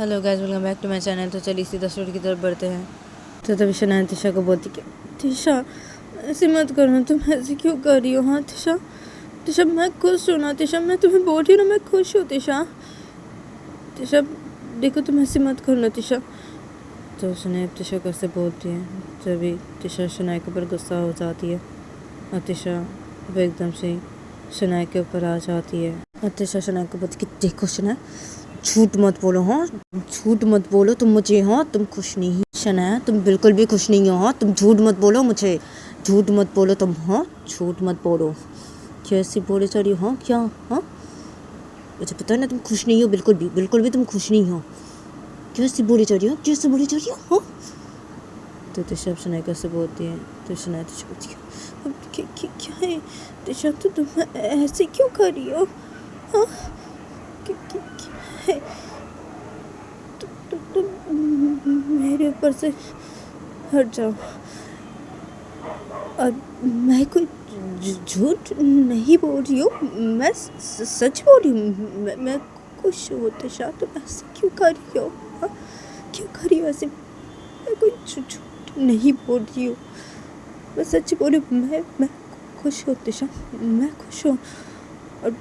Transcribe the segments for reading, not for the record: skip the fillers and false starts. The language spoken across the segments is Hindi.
Hello guys, welcome back to my channel. तो चलिए सीधा स्टोरी की तरफ बढ़ते हैं। तो तभी शनाया तिशा को बोलती कि तिशा ऐसे मत करना, तुम ऐसे क्यों कर रही हो? हाँ तिशा, तिशा मैं खुश हूँ ना तिशा, मैं तुम्हें बोल रही हूँ ना, मैं खुश हूँ तिशा। तिशा देखो, तुम ऐसे मत करना तिशा। तो शनाया तिशा को ऐसे बोलती है, तभी तिशा शनाया के ऊपर गुस्सा हो जाती है और तिशा वो एकदम से शनाया के ऊपर आ जाती है और तिशा शनाया को बोलती कि देखो शनाया, झूठ मत बोलो। हाँ झूठ मत बोलो तुम मुझे। हाँ तुम खुश नहीं शनाया, तुम बिल्कुल भी खुश नहीं हो। हाँ तुम झूठ मत बोलो मुझे, झूठ मत बोलो तुम। हाँ झूठ मत बोलो, कैसे बोले जा रही हो? हाँ क्या? हाँ मुझे पता है ना तुम खुश नहीं हो, बिल्कुल भी तुम खुश नहीं हो। कैसे बोली जा रही हो? कैसे बोली जा रही हो? हाँ तो तिशा शनाया कैसे बोलती है? तो शनाया तिशा बोलती है अब क्या है तिशा, तो तुम ऐसे क्यों कर रही हो? हाँ क्या है? तुम मेरे ऊपर से हट जाओ। और मैं कोई झूठ नहीं बोल रही हूँ, मैं सच बोल रही हूँ। मैं खुश हूँ तिशा, तुम ऐसे क्यों कर रही हो? हाँ क्यों कर रही हो ऐसे? मैं कोई झूठ नहीं बोल रही हूँ, मैं सच बोल रही हूँ। मैं खुश हूँ तिशा, मैं खुश हूँ। और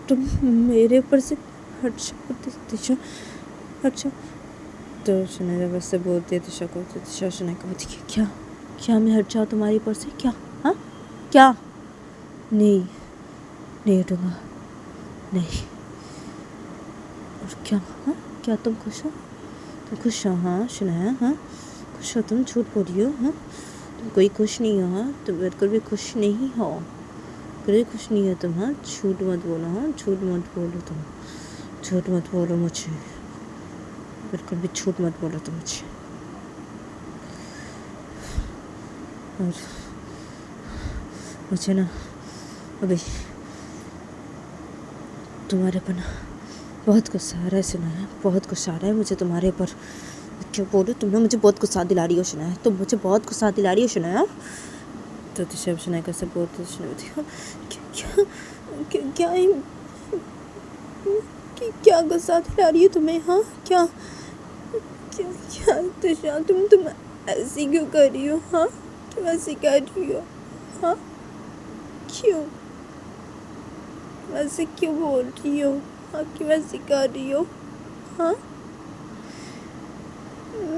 तुम मेरे ऊपर से हट जाओ तिशा, हट जाओ। तो शनाया वैसे बोलती है तिशा को, तो तिशा शनाया को बोलती है क्या क्या मैं हट जाऊँ तुम्हारे ऊपर से? क्या? हाँ क्या? नहीं हटूँगा, नहीं। और क्या? हाँ क्या तुम खुश हो? तुम खुश हो? हाँ शनाया, हाँ खुश हो तुम? झूठ बोल रही हो? हाँ तुम कोई खुश नहीं हो। हाँ तुम बिल्कुल भी खुश नहीं हो, बिल्कुल भी खुश नहीं हो तुम। हाँ झूठ मत बोलो, हाँ झूठ मत बोलो तुम, झूठ मत बोलो मुझे, बिल्कुल भी झूठ मत बोलो तुम मुझे। और मुझे ना अभी तुम्हारे पर ना बहुत गुस्सा आ रहा है शनाया, बहुत गुस्सा आ रहा है मुझे तुम्हारे पर। क्या बोलूं, तुम ना मुझे बहुत गुस्सा दिला रही हो शनाया, तुम मुझे बहुत गुस्सा दिला रही हो शनाया। तो तिशा शनाया कैसे बोलती है? क्या क्या क्या गुस्सा दिला रही हो तुम्हें? हाँ क्या क्या क्या तिशा, तुम ऐसी क्यों कर रही हो? हाँ क्यों ऐसी कर रही हो? हाँ क्यों वैसे क्यों बोल रही हो? हाँ क्यों ऐसी कर रही हो? हाँ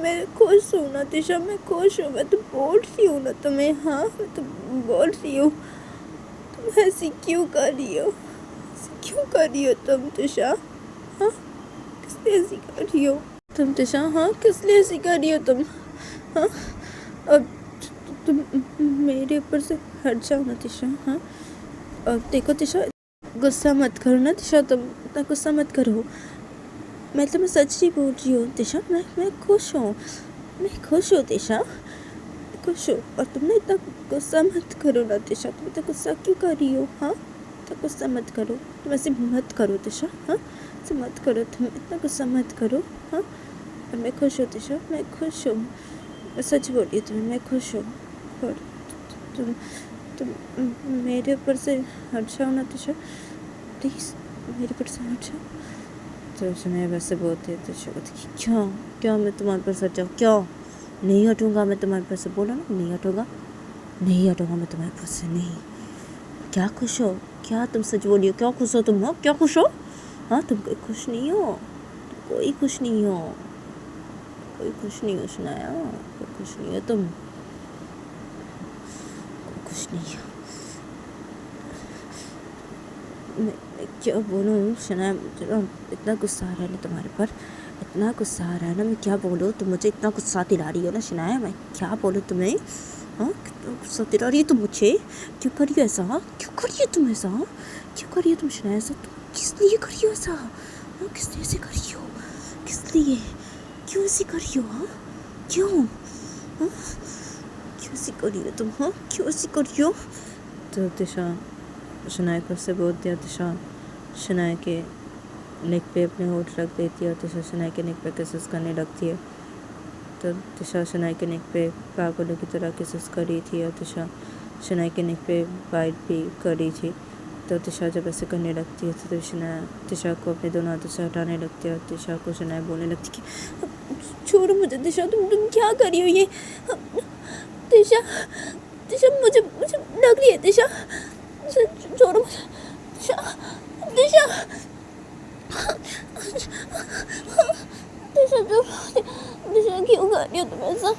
मैं खुश हूँ ना तिशा, मैं खुश हूँ, मैं तो बोल रही हूँ ना तुम्हें। हाँ मैं तो बोल रही हूँ, तुम ऐसी क्यों कर रही हो? ऐसी क्यों कर रही हो तुम तिशा? हाँ किस लिए ऐसी कर रही हो तुम तिशा? हाँ किस लिए ऐसी कर रही हो तुम? हाँ अब तुम मेरे ऊपर से हट जाओ ना तिशा। हाँ अब देखो तिशा, गुस्सा मत करो ना तिशा, तुम इतना गुस्सा मत करो। मैं तुम्हें सच ही बोल रही हूँ तिशा, मैं खुश हूँ, मैं खुश हूँ तिशा, खुश हूँ। और तुमने इतना गुस्सा मत करो ना तिशा, तुम इतना गुस्सा क्यों कर रही हो? हाँ इतना गुस्सा मत करो, तुम ऐसे मत करो तिशा। हाँ ऐसे मत करो, तुम इतना गुस्सा मत करो। हाँ और मैं खुश हूँ तिशा, मैं खुश हूँ, मैं सच बोल रही हूँ तुम्हें, मैं खुश हूँ। और तुम मेरे ऊपर से हट जाओ ना तिशा, प्लीज़ मेरे ऊपर से हट जाओ। तो शनाया वैसे बोलते तो क्या क्या मैं तुम्हारे पर हट जाऊँ? क्या? नहीं हटूँगा मैं तुम्हारे पर से, बोला ना नहीं हटूँगा, नहीं हटूँगा मैं तुम्हारे पर से, नहीं। क्या खुश हो? क्या तुम सच बोलियो, क्या खुश हो तुम? हो क्या खुश हो? हाँ तुम कोई खुश नहीं हो, कोई खुश नहीं हो, कोई खुश नहीं हो शनाया, कोई खुश नहीं हो तुम, कोई खुश नहीं हो। मैं क्या बोलूँ शनाया, इतना गुस्सा आ रहा है ना तुम्हारे पर, इतना गुस्सा आ रहा है ना, मैं क्या बोलूँ, तुम मुझे इतना गुस्सा दिला रही हो ना शनाया, मैं क्या बोलूँ तुम्हें? हाँ कितना गुस्सा दिला रही है तुम मुझे, क्यों करिए ऐसा? हाँ क्यों करिए तुम ऐसा? क्यों करिए तुम शनाया ऐसा? तुम किस लिए करिए ऐसा? हाँ किस लिए ऐसे करिए हो? किस लिए? क्यों ऐसे करिए हो? हाँ क्यों? हाँ क्यों ऐसे करिए हो तुम? हाँ क्यों ऐसे करिए हो? तो तिशा शनाया को से बोलती है, तिशा शनाया के नेक पे अपने होठ रख देती है और तिशा शनाया के नेक पे किसेस करने लगती है। तो तिशा शनाया के नेक पे पागलों की तरह किसेस करी थी और तिशा शनाया के नेक पे बाइट भी करी थी। तो तिशा जब ऐसे करने लगती है तो शनाया तिशा को अपने दोनों हाथों से हटाने लगती है और तिशा को शनाया बोलने लगती है कि छोड़ो मुझे तिशा, तुम क्या कर रही हो ये? तिशा तिशा मुझे मुझे लग रही है तिशा, छोड़ो मुझे तिशा, तिशा तिशा छोड़ो, तिशा क्यों कर रही हो तुम ऐसा?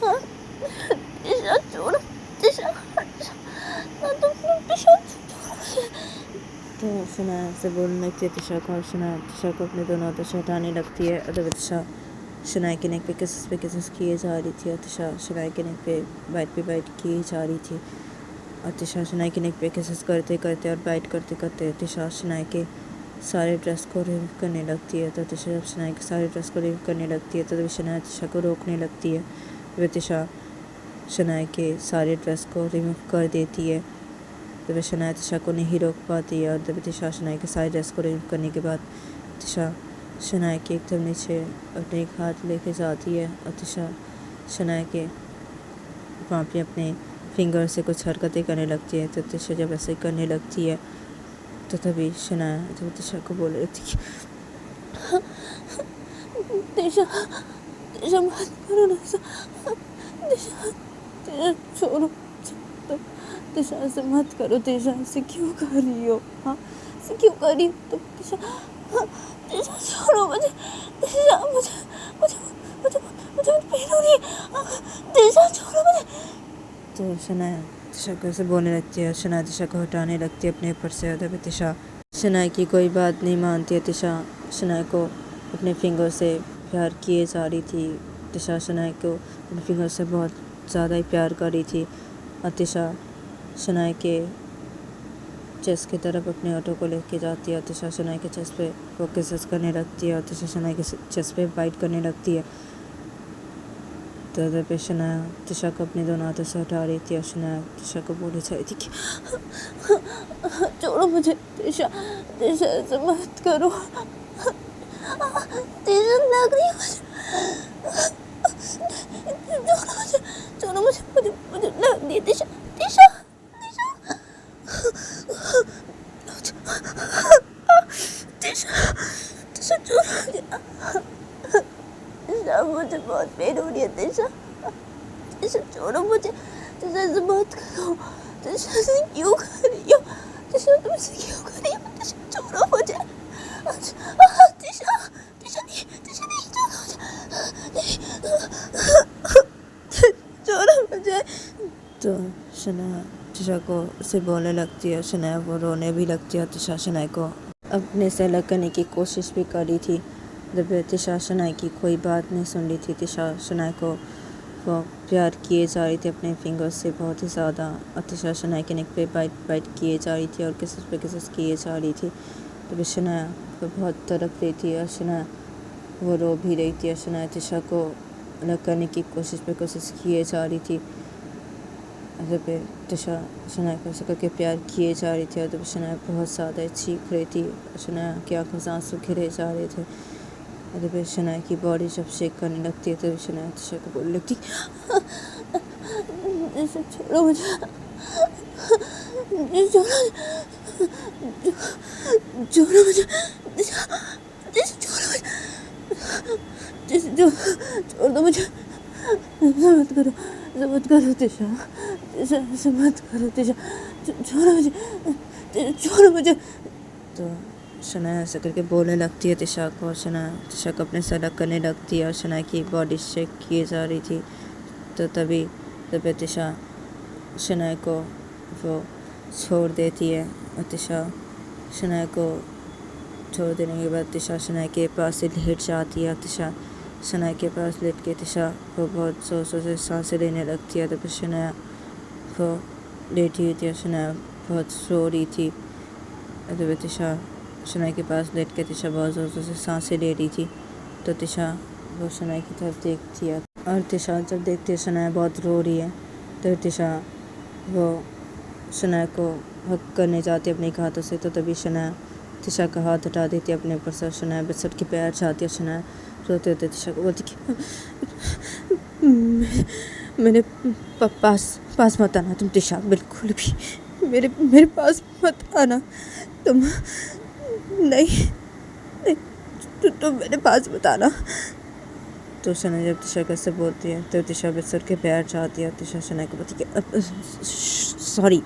तिशा छोड़ो, तिशा तुम तिशा छोड़ो। तो शनाया से बोलने लगती है तिशा को और शनाया तिशा को अपने दोनों हाथों से हटाने लगती है और तिशा शनाया के नेक पे किसेस किए जा रही थी और तिशा शनाया के नेक पे बाइट किए जा रही थी और तिशा शनाया के नेक पे किसेस करते करते और बाइट करते करते तिशा शनाया के सारे ड्रेस को रिमूव करने लगती है। तो तिशा जब शनाया के सारे ड्रेस को रिमूव करने लगती है तो शनाया तिशा को रोकने लगती है। वह तिशा शनाया के सारे ड्रेस को रिमूव कर देती है तो वह शनाया तिशा को नहीं रोक पाती है। और जब तिशा शनाया के सारे ड्रेस को रिमूव करने के बाद तिशा शनाया के एकदम नीचे अपने एक हाथ लेके जाती है और तिशा शनाया के वहाँ पे अपने फिंगर से कुछ हरकतें करने लगती है। तो तिशा जब ऐसे करने लगती है तो तभी शनाया जब तिशा को बोल रही थी तिशा तिशा मत करो ना ऐसा, तिशा तिशा छोड़ो, तिशा ऐसे मत करो, तिशा ऐसे क्यों कर रही हो? हाँ ऐसे क्यों कर रही हो तुम तिशा? तिशा छोड़ो मुझे, तिशा मुझे मुझे मुझे मुझे पहनो नहीं, तिशा छोड़ो मुझे। तो शनाया तिशा को ऐसे बोलने लगती है, शनाया तिशा को हटाने लगती है अपने ऊपर से। और तिशा शनाया की कोई बात नहीं मानती है। तिशा शनाया को अपने फिंगर से प्यार किए जा रही थी। तिशा शनाया को अपने फिंगर से बहुत ज़्यादा ही प्यार कर रही थी और तिशा शनाया के चेस्ट की तरफ अपने ऑटो को लेके जाती है। तिशा शनाया के चेस्ट पे वो किसेस करने लगती है और तिशा शनाया के चेस्ट पे बाइट करने लगती है। तो उधर पे शनाया तिशा को अपने दोनों हाथों से हटा रही थी और शनाया तिशा को बोली जा रही थी कि छोड़ो मुझे तिशा, तिशा ऐसे मत करो, तिशा लग रही है मुझे, छोड़ो मुझे, मुझे मुझे लग रही है तिशा, तिशा तिशा तिशा छोड़ो मुझे, तिशा मुझे बहुत पेन हो रही है तिशा, तिशा छोड़ो मुझे, तिशा ऐसे मत करो, तिशा ऐसे क्यों कर रही हो? तिशा तुम ऐसे क्यों कर रही हो? तिशा छोड़ो मुझे, तिशा तिशा नहीं छोड़ो मुझे। तो शनाया तिशा को उसे बोलने लगती है, शनाया वो रोने भी लगती है। तिशा शनाया को अपने से अलग करने की कोशिश भी कर रही थी। जब तिशा शनाया की कोई बात नहीं सुन रही थी। तिशा शनाया को वो प्यार किए जा रही थी अपने फिंगर से बहुत ही ज़्यादा और तिशा शनाया के नेक पे बाइट किए जा रही थी और किसेस पे किसेस किए जा रही थी। तो शनाया वो बहुत तड़प रही थी और शनाया वो रो भी रही थी और शनाया तिशा को अलग करने की कोशिश किए जा रही थी। जब तिशा शनाया को ऐसे करके प्यार किए जा रही थी और जब शनाया बहुत ज़्यादा चीख रही थी, शनाया की आंखों से आंसू गिरे जा रहे थे। और जब शनाया की बॉडी जब शेक करने लगती है तो शनाया तिशा को बोलने लगती छोड़ो मुझे, छोड़ो मुझे, छोड़ दो मुझे, मत करो तिशा, तिशा ऐसे मत करो तिशा, छोड़ो मुझे। तो शनाया ऐसे करके बोलने लगती है तिशा को और शनाया तिशा को अपने से अलग करने लगती है और शनाया की बॉडी शेक किए जा रही थी। तो तभी तिशा शनाया को वो छोड़ देती है और तिशा शनाया को छोड़ देने के बाद तिशा शनाया के पास से लेट जाती है। तिशा शनाया के पास लेट के तिशा को बहुत जोर से सांसें लेने लगती है। तो शनाया वो लेटी हुई थी, शनाया बहुत सो रही थी। तो तिशा शनाया के पास लेट के तिशा बहुत ज़ोर से सांसें ले रही थी। तो तिशा वो शनाया की तरफ देखती है और तिशा जब देखती है शनाया बहुत रो रही है तो तिशा वो शनाया को हक करने जाती है अपने हाथों से। तो तभी शनाया तिशा का हाथ हटा देती है अपने ऊपर से। शनाया बिस्तर के पैर चाहती है। शनाया रोते रोते तिशा को बोलती कि मेरे पास मत आना तुम तिशा, बिल्कुल भी मेरे मेरे पास मत आना तुम। नहीं नहीं, तुम मेरे पास मत आना। तो शनाया जब तिशा कैसे बोलती है तो तिशा बिस्तर के पैर जाती है। तिशा शनाया को बोलती है sorry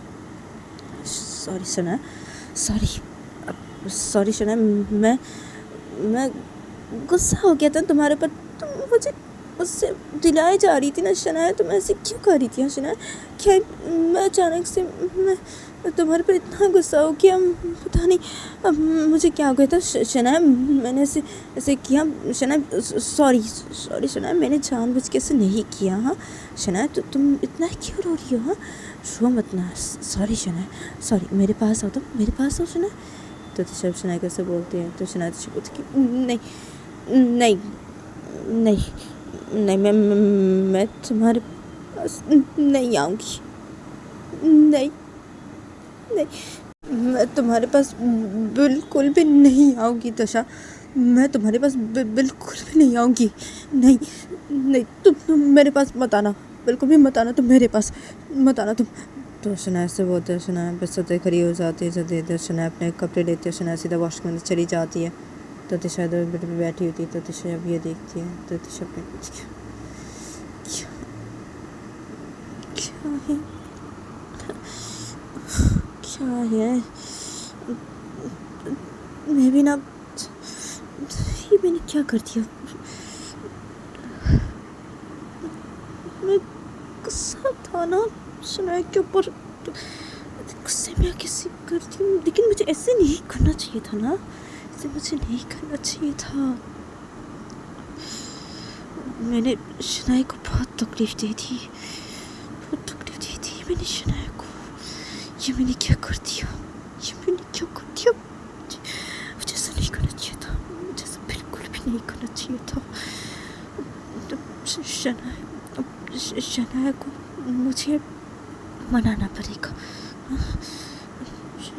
sorry Shanaya, sorry sorry Shanaya, मैं गुस्सा हो गया था तुम्हारे पर। तुम मुझे उससे दिलाई जा रही थी ना शनाया, तुम ऐसे क्यों कर रही थी शनाया? क्या मैं अचानक से मैं तुम्हारे पर इतना गुस्सा हो गया, पता नहीं अब मुझे क्या हो गया था शनाया। मैंने ऐसे किया शनाया, सॉरी सॉरी शनाया, मैंने जानबूझ के ऐसे नहीं किया। हाँ शनाया, तो तुम इतना क्यों रो रही हो? हाँ रो मत ना, सॉरी शनाया, सॉरी। मेरे पास आओ, तुम मेरे पास आओ शनाया। तो तिशा शनाया कैसे बोलती है तो शनाया तिशा बोलती कि नहीं नहीं नहीं नहीं, मैं तुम्हारे पास नहीं आऊँगी, नहीं नहीं, मैं तुम्हारे पास बिल्कुल भी नहीं आऊँगी तिशा, मैं तुम्हारे पास बिल्कुल भी नहीं आऊँगी। नहीं नहीं, तुम मेरे पास मत आना, बिल्कुल भी मत आना, तुम मेरे पास मत आना तुम। तो शनाया से बोलते हैं, शनाया बस सोते खड़ी हो जाती है। जब देते शनाया अपने कपड़े लेते हैं, शनाया सीधा वॉशरूम में चली जाती है। तो तिशा इधर बेड पे बैठी होती है। तो तिशा अब ये देखती है तो तिशा अपने क्या है क्या है, मैं भी ना, ये मैंने क्या कर दिया? मैं गुस्सा था ना शनाया के ऊपर, गुस्से में कैसे करती हूँ, लेकिन मुझे ऐसे नहीं करना चाहिए था ना, ऐसे मुझे नहीं करना चाहिए था। मैंने शनाया को बहुत तकलीफ दी थी, बहुत तकलीफ दी थी मैंने शनाया को। ये मैंने क्या कर दिया, ये मैंने क्या कर दिया? मुझे ऐसा नहीं करना चाहिए था, मुझे ऐसा बिल्कुल भी नहीं करना चाहिए था। तो शनाया को मुझे मनाना पड़ेगा।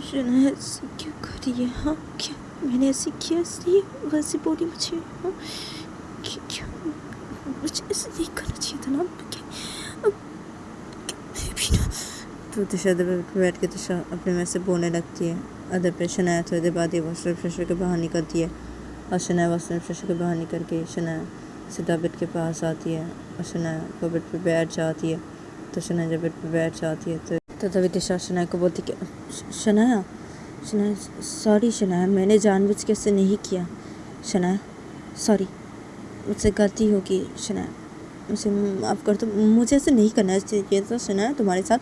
शनाया ऐसे क्यों कर रही है? हाँ क्या मैंने ऐसे किया इसलिए वैसे बोली मुझे? हाँ क्या मुझे ऐसे नहीं करना चाहिए था ना? तो तिशा अदर पे बैठ के तिशा अपने में से बोलने लगती है। अदर पे शनाया थोड़ी देर बाद ही वॉशरूम फ्रेशर के बाहर निकलती है और शनाया वॉशरूम फ्रेशर के बाहर निकल के शनाया सीधा बेड के पास आती है और शनाया को बेड पे बैठ जाती है। तो शनाया जब बेड पे बैठ जाती है तो तभी तिशा शनाया को बोलती कि शनाया शनाया सॉरी शनाया, मैंने जानबूझ के ऐसे नहीं किया शनाया, सॉरी मुझसे गलती होगी शनाया, मुझे माफ़ कर दो, मुझे ऐसे नहीं करना चाहिए था शनाया तुम्हारे साथ,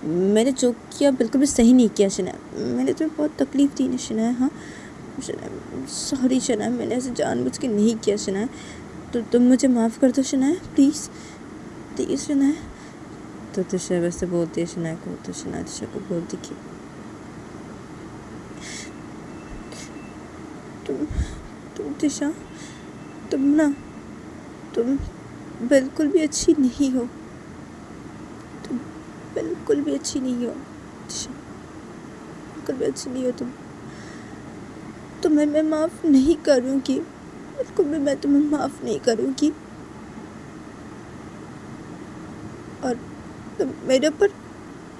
मैंने जो किया बिल्कुल भी सही नहीं किया शनाया, मैंने तुम्हें बहुत तकलीफ़ दी ना शनाया। हाँ शनाया सॉरी शनाया, मैंने ऐसे जानबूझ के नहीं किया शनाया, तो तुम मुझे माफ़ कर दो शनाया, प्लीज़ प्लीज़ शनाया। तो तिशा वैसे बोलती है शनाया को। तो शनाया तिशा को बोलती कि तुम तिशा, तुम बिल्कुल भी अच्छी नहीं हो, तुम बिल्कुल भी अच्छी नहीं हो तिशा, बिल्कुल भी अच्छी नहीं हो तुम। तुम्हें मैं माफ़ नहीं करूँगी, बिल्कुल भी मैं तुम्हें माफ़ नहीं करूँगी। और तुम मेरे ऊपर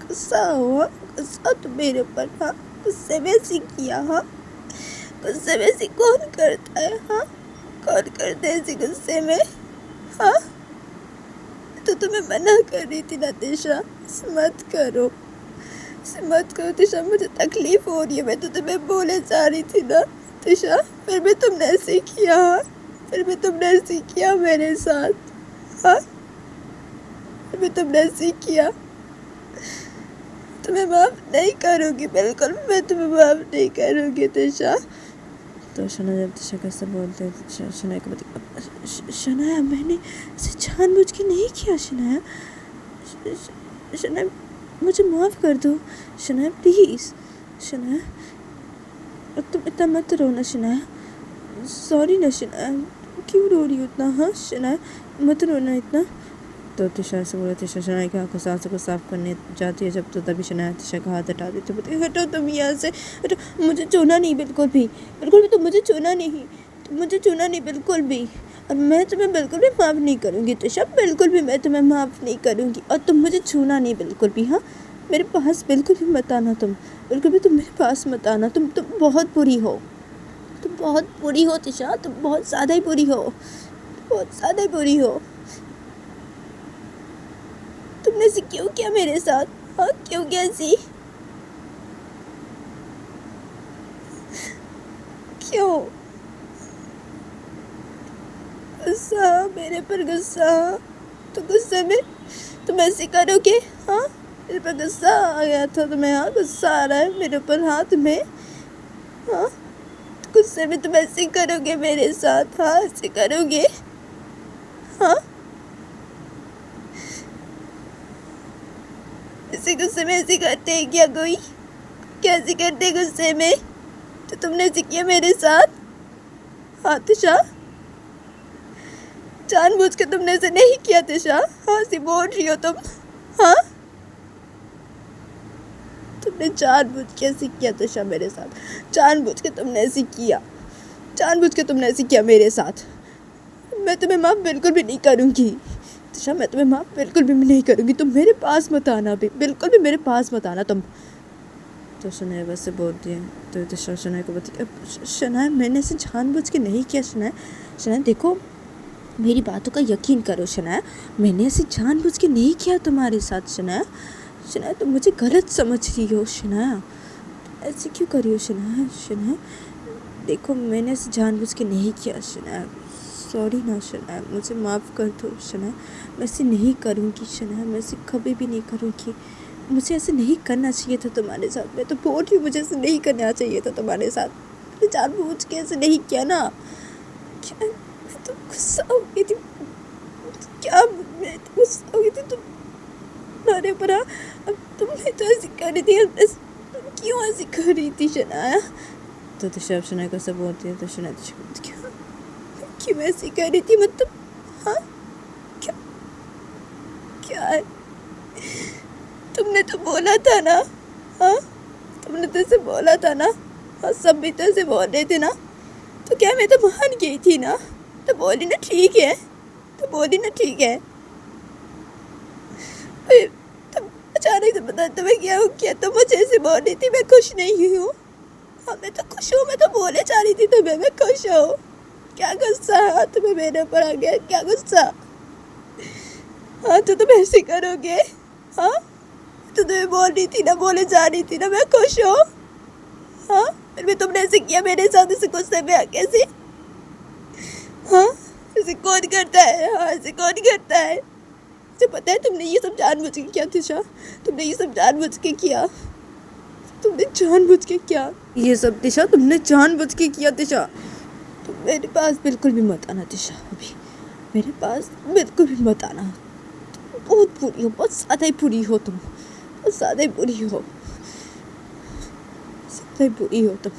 गुस्सा हुआ, गुस्सा तुम मेरे ऊपर, हाँ गुस्से में ऐसे किया, हाँ गुस्से में ऐसे कौन करता है? हाँ कौन करते हैं ऐसे गुस्से में? हाँ तो तुम्हें मना कर रही थी ना तिशा, मत करो तिशा, मुझे तकलीफ हो रही है, मैं तो तुम्हें बोले जा रही थी ना तिशा, फिर भी तुमने ऐसे किया, फिर भी तुमने ऐसे किया मेरे साथ, हाँ फिर भी तुमने ऐसे किया। तुम्हें माफ़ नहीं करूँगी, बिल्कुल मैं तुम्हें माफ़ नहीं करूँगी तिशा। तो शनाया जब तिशा कैसे बोलते हैं शनाया को बताती, शनाया मैंने इसे जानबूझ के नहीं किया शनाया, शनाया मुझे माफ़ कर दो शनाया, प्लीज़ शनाया, तुम इतना मत रो ना शनाया, सॉरी ना शनाया, क्यों रो रही हो इतना? हाँ शनाया मत रोना इतना। तो तिशा से बोला, तिशा शनाया की आंखों से आंसू को साफ करने जाती है जब, तो तभी शनाया तिशा का हाथ हटा देती है, बोलती हटो तुम यहाँ से, हटो, मुझे छूना नहीं, बिल्कुल भी तुम मुझे छूना नहीं, तुम मुझे छूना नहीं बिल्कुल भी, और मैं तुम्हें बिल्कुल भी माफ़ नहीं करूँगी तिशा, बिल्कुल भी मैं तुम्हें माफ़ नहीं करूँगी, और तुम मुझे छूना नहीं बिल्कुल भी, हाँ मेरे पास बिल्कुल भी मत आना तुम, बिल्कुल भी तुम मेरे पास मत आना। तुम बहुत बुरी हो, तुम बहुत बुरी हो तिशा, तुम बहुत ज़्यादा ही बुरी हो, बहुत ज़्यादा ही बुरी हो। तुमने ऐसे क्यों किया मेरे साथ? हाँ, क्यों किया ऐसी? क्यों? गुस्सा, मेरे पर गुस्सा? तो गुस्से में तुम ऐसे करोगे? हाँ, मेरे पर गुस्सा आ गया था तुम्हें? हाँ, गुस्सा आ रहा है मेरे ऊपर? हाँ तुम्हें? हाँ, तो गुस्से में तुम ऐसे करोगे मेरे साथ? हाँ, ऐसे करोगे? हाँ, ऐसे गुस्से में ऐसे करते हैं क्या कोई? कैसे करते हैं गुस्से में? तो तुमने ऐसे किया मेरे साथ? हाँ तिशा, जानबूझ के तुमने ऐसे नहीं किया तिशा? हाँ, ऐसे बोल रही हो तुम? हाँ, तुमने जानबूझ के ऐसे किया तिशा मेरे साथ? जानबूझ के तुमने ऐसे किया, जानबूझ के तुमने ऐसे किया मेरे साथ। मैं तुम्हें माफ़ बिल्कुल भी नहीं करूँगी तिशा, मैं तुम्हें माफ़ बिल्कुल भी नहीं करूँगी। तुम मेरे पास मत आना भी, बिल्कुल भी मेरे पास मत आना तुम। तो शनाया वैसे बोलती है तो तिशा शनाया को बोलती है, शनाया मैंने इसे जानबूझ के नहीं किया। शनाया, शनाया देखो मेरी बातों का यकीन करो शनाया, मैंने ऐसे जानबूझ के नहीं किया तुम्हारे साथ। शनाया, शनाया तुम मुझे गलत समझ रही हो। शनाया ऐसे क्यों कर रही हो? शनाया, शनाया देखो मैंने ऐसे जानबूझ के नहीं किया। शनाया सॉरी ना शनाया, मुझे माफ़ कर दो शनाया, मैं ऐसे नहीं करूँगी शनाया, मैं ऐसे कभी भी नहीं करूँगी। मुझे ऐसे नहीं करना चाहिए था तुम्हारे साथ, मैं तो बोल रही हूँ मुझे ऐसे नहीं करना चाहिए था तुम्हारे साथ। मैंने जानबूझ के ऐसे नहीं किया ना। क्या मैं तो गुस्सा हो गई थी, क्या मैं तो गुस्सा हो गई थी तुम्हारे ऊपर। अब तुमने तो ऐसी कर रही थी, तुम क्यों ऐसी कर रही थी शनाया? तो तिशा शनाया को सब बोलती है तो शनाया क्यों ऐसी कर रही थी? मतलब हाँ, क्या क्या है? तुमने तो बोला था ना, हाँ तुमने तो ऐसे बोला था ना, हाँ सब भी तो ऐसे बोल रहे थे ना, तो क्या मैं तो मान गई थी ना? तो बोली ना ठीक है, तो बोली ना ठीक है। तुम अचानक से पता तुम्हें क्या हो गया? तो मुझे ऐसे बोल रही थी मैं खुश नहीं हूँ। हाँ मैं तो खुश हूँ, मैं तो बोले जा रही थी तुम्हें मैं खुश हूँ। क्या गुस्सा हाँ तुम्हें मेरे ऊपर आ गया? क्या गुस्सा? हाँ तो तुम ऐसे करोगे? हाँ तो तुम्हें बोल रही थी ना, बोले जा रही थी ना मैं खुश हूँ। हाँ फिर भी तुमने ऐसे किया मेरे साथ, ऐसे गुस्से में आके ऐसे। हाँ ऐसे कौन करता है? हाँ ऐसे कौन करता है? मुझे पता है तुमने ये सब जानबूझ के किया तिशा, तुमने ये सब जानबूझ के किया, तुमने जानबूझ के किया ये सब तिशा, तुमने जानबूझ के किया तिशा। तुम मेरे पास बिल्कुल भी मत आना तिशा, अभी मेरे पास बिल्कुल भी मत आना। तुम बहुत बुरी हो, बहुत ज़्यादा ही बुरी हो तुम, बहुत ज़्यादा ही बुरी हो, ज़्यादा ही बुरी हो तुम।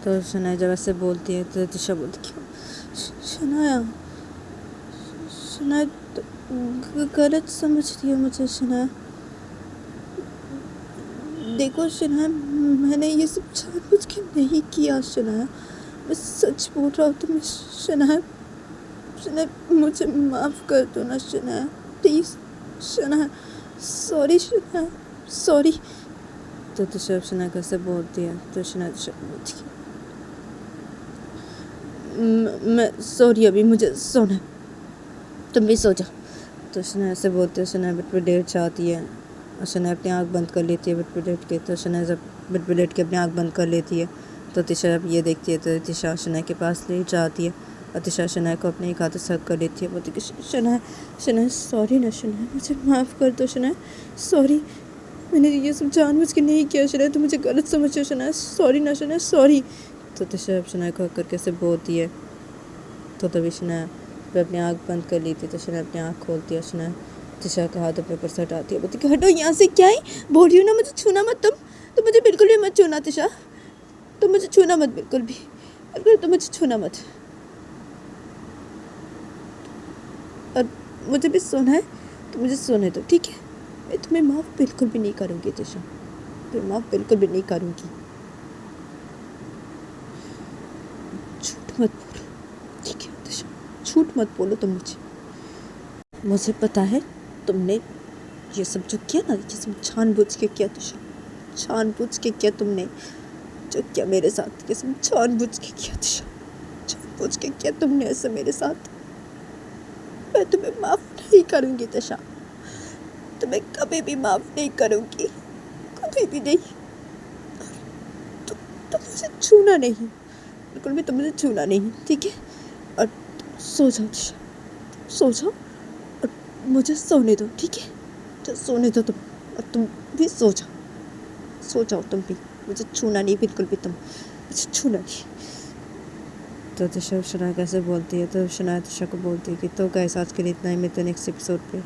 तो शनाया जब ऐसे बोलती है तो तिशा बोलती क्यों? शनाया, शनाया तो गलत समझ रही हो मुझे शनाया। देखो शनाया मैंने ये सब जानबूझ के नहीं किया शनाया, मैं सच बोल रहा हूँ तुम्हें शनाया। शनाया मुझे माफ़ कर दो ना Shanaya, please Shanaya, sorry Shanaya, sorry. तो तिशा शनाया कैसे बोलती है तो शनाया बोलती है मैं सॉरी, अभी मुझे सोना है, तुम भी सो जाओ। तो शनाया ऐसे बोलते हैं, शनाया बेड पर लेट जाती है और शनाया अपनी आँख बंद कर लेती है बेड पर लेट के। तो शनाया जब बेड पर लेट के अपनी आँख बंद कर लेती है तो तिशा जब ये देखती है तो तिशा शनाया के पास लेट जाती है और तिशा शनाया को अपने एक हाथ से हग कर लेती है। बोलती कि शनाया, शनाया सॉरी ना शनाया, मुझे माफ़ कर दो शनाया, सॉरी, मैंने ये सब जानबूझ के नहीं किया शनाया, तो मुझे गलत समझो शनाया, सॉरी ना शनाया, सॉरी। तो तिशा शनाया को हग करके ऐसे बोलती है तो तभी शनाया फिर अपनी आँख बंद कर ली थी। तो शनाया अपनी आँख खोलती है, शनाया तिशा का हाथ अपने ऊपर से हटाती है, बोलती कि हटो यहाँ से, क्या है बोल रही हो ना, मुझे छूना मत तुम, तो मुझे बिल्कुल भी मत छूना तिशा, तुम मुझे छूना मत, बिल्कुल भी, बिल्कुल तुम मुझे छूना मत। और मुझे भी सोना है तो मुझे सोने दो, ठीक है? मैं तुम्हें माफ़ बिल्कुल भी नहीं करूँगी तिशा, तुम्हें माफ़ बिल्कुल भी नहीं करूँगी। झूठ मत बोलो, ठीक है तिशा, झूठ मत बोलो तुम मुझे। मुझे पता है तुमने ये सब जो किया ना, ये सब जानबूझ के किया तुषार, जानबूझ के किया तुमने जो किया मेरे साथ, ये सब जानबूझ के किया तुषार, जानबूझ के किया तुमने ऐसा मेरे साथ। मैं तुम्हें माफ नहीं करूंगी तशा, तुम्हें कभी भी माफ नहीं करूंगी, कभी भी नहीं। तुम मुझे छूना नहीं, बिल्कुल भी तुम मुझे छूना नहीं, ठीक है। और सो जाओ तशा, सो जाओ और मुझे सोने दो, ठीक है। तो सोने दो तुम, और तुम भी सो जाओ तुम भी। मुझे छूना नहीं, बिल्कुल भी तुम मुझे छूना नहीं। तो तशा शनाया कैसे बोलती है, तो शनाया तशा को बोलती है कि तो गाइस आज के लिए इतना ही, मिलते हैं नेक्स्ट एपिसोड पे।